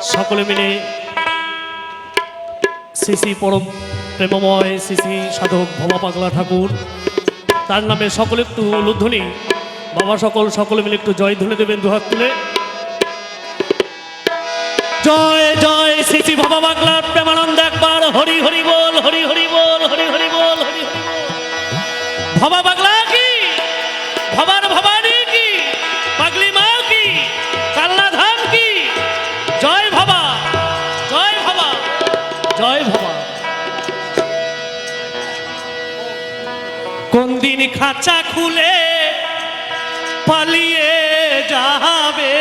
সকলে মিলে শ্রী শ্রী পরম প্রেমময় শ্রী শ্রী সাধক ভবা পাগলা ঠাকুর তার নামে সকলে একটু উলুধ্বনি বাবা সকলে মিলে একটু জয় ধ্বনি দেবেন দুহাত তুলে। জয় জয় শ্রী শ্রী ভবা পাগলার প্রেমানন্দ একবার হরি হরি বল, হরি হরি বল, হরি হরি বল, হরি হরি বল। ভবা পাগলা কি, ভবার ভবানী কি, পাগলি মা কি, কাল্লা ধাম কি, জয় ভবা, জয় ভবা, জয় ভবা। কোন দিন খাঁচা খুলে পালিয়ে যাবে,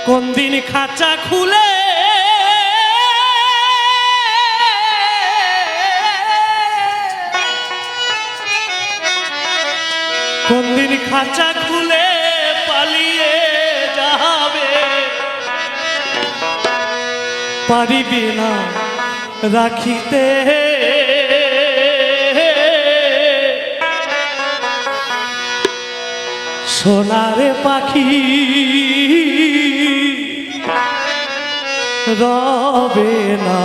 কোন দিন খাঁচা খুলে কোন দিন খাঁচা খুলে পালিয়ে যাবে, পারিবে না রাখিতে সোনার পাখি রবে না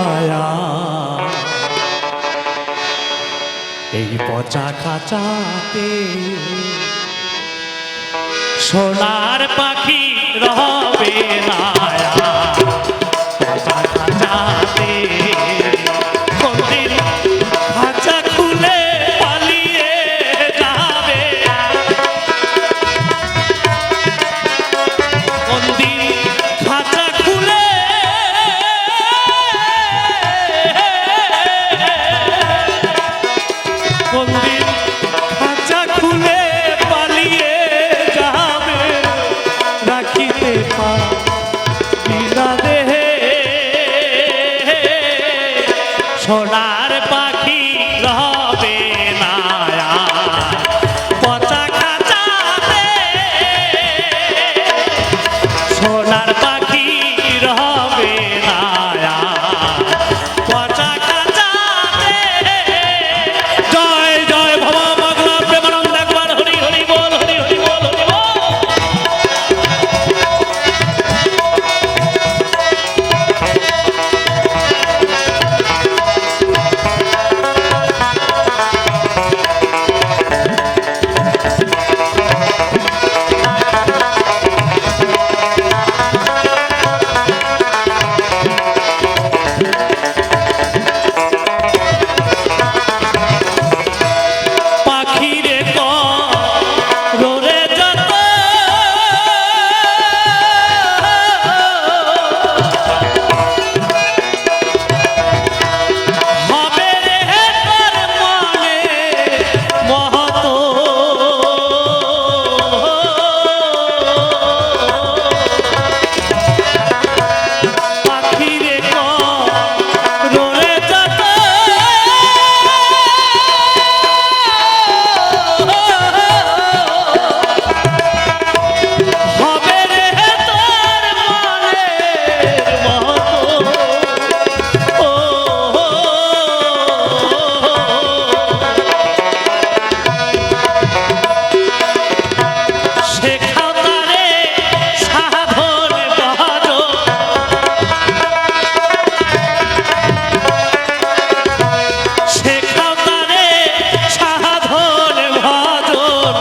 এই পচা খাঁচাতে, সোনার পাখি রবে না পচা খাঁচাতে। কোন দিন খাঁচা খুলে পালিয়ে যাবে, কোন দিন খাঁচা খুলে কোন দিন খাঁচা খুলে পালিয়ে যাবে, রাখিতে পারি না দেহে সোনার পাখি রবে না পচা খাঁচাতে, সোনার পাখি রবে না পচা খাঁচাতে। জয় জয় ভবা পাগলা প্রেমানন্দ একবার হরি হরি বল, হরি হরি বল, হরি বল। পাখিরে করে যত হবে রে তোর মনে মহত, পাখিরে করে যত হবে রে তোর মনের মতো, ও শেখাও তারে সাধন ভজন, শেখাও তারে সাধন ভজন,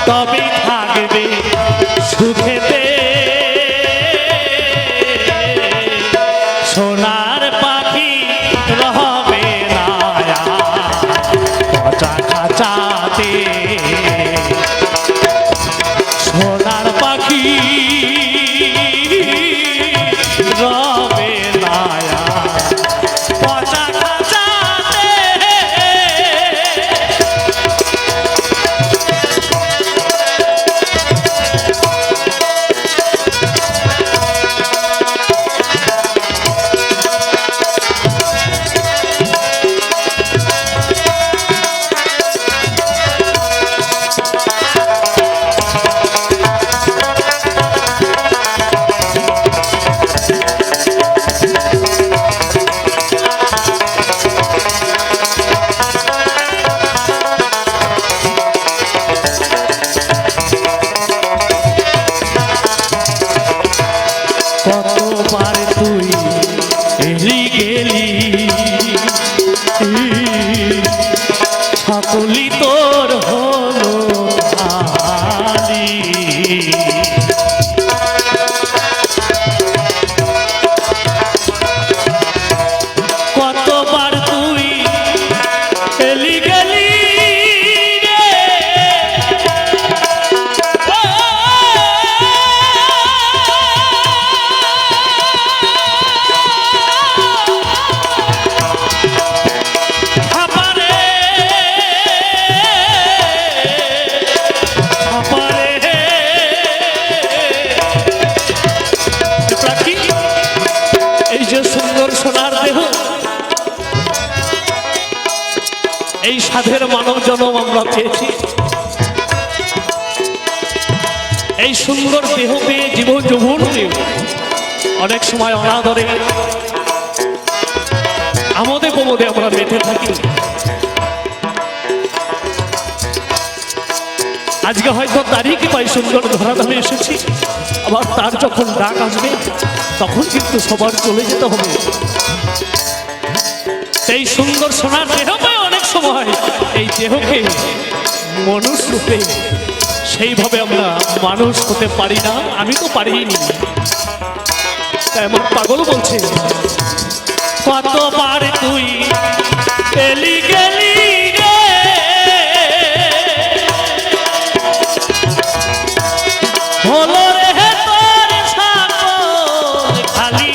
তবেই থাকবে সুখেতে সোনার পাখি রবে না পচা খাঁচাতে, সোনার পাখি রবে না পচা খাঁচাতে। সকলি তোর হলো খালি। কতবার তুই এলি গেলি রে, আমারে আমারে প্রাকি এই যে সুন্দর সোনার দেহ, এই সাধের মানব জন্ম আমরা পেয়েছি। এই সুন্দর দেহ পেয়ে জীবন যৌবন পেয়ে অনেক সময় অনাদরে আমোদে প্রমোদে আমরা মেতে থাকি। আজকে হয়তো তারই কি পাই সুন্দর ধরাধামে এসেছি, আবার তার যখন ডাক আসবে তখন কিন্তু সবার চলে যেতে হবে। এই সুন্দর সোনার দেহ পায় অনেক সময় এই দেহকে মানুষ রূপে সেইভাবে আমরা মানুষ হতে পারি না। আমি তো পারিনি, তাই আমার পাগল বলছে কতবার তুই এলি গেলি রে, হলো রে তোর সাগর খালি।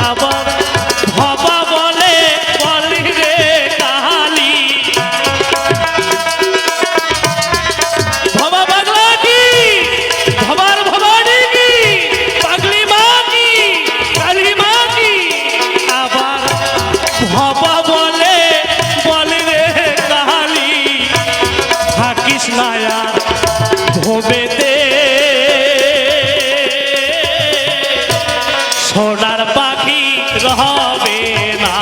আবার ভবা বলে বলি রে কাহালি, ভবা পাগলা কি ভবার ভবানী কি পাগলি মা কি কালী মা কি। আবার ভবা বলে বলি রে কাহালি, থাকিস না আর ভবেতে, সোনার পাখি রবে না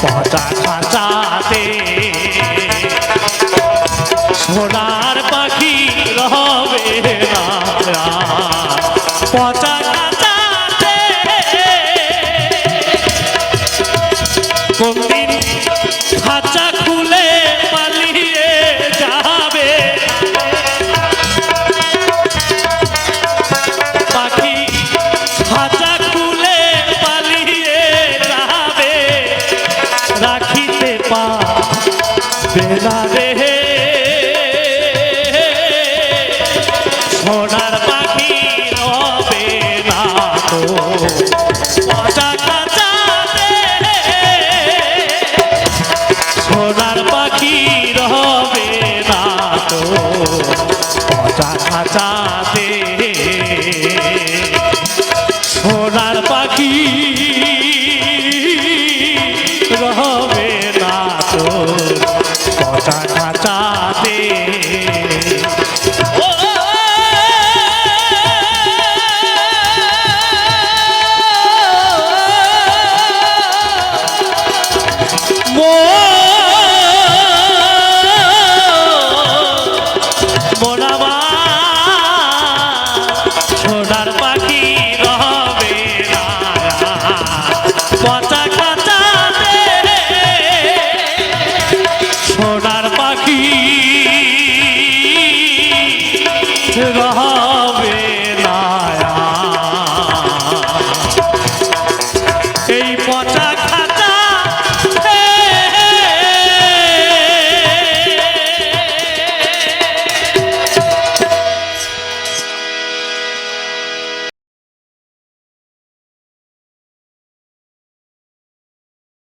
পচা খাঁচাতে, সোনার পাখি রবে না পচা খাঁচাতে। কোনদিন খাঁচা খুলে পালিয়ে যাবে পাখি, খাঁচা খুলে পালিয়ে যাবে, রাখিতে পাবে না রে সোনার পাখি রবে না তো পচা খাঁচাতে, সোনার পাখি রবে না তো পচা খাঁচাতে, সোনার পাখি রবে না তো পচা খাঁচাতে। সোনার পাখি রবে না পচা খাঁচাতে, সোনার পাখি রবে না এই পচা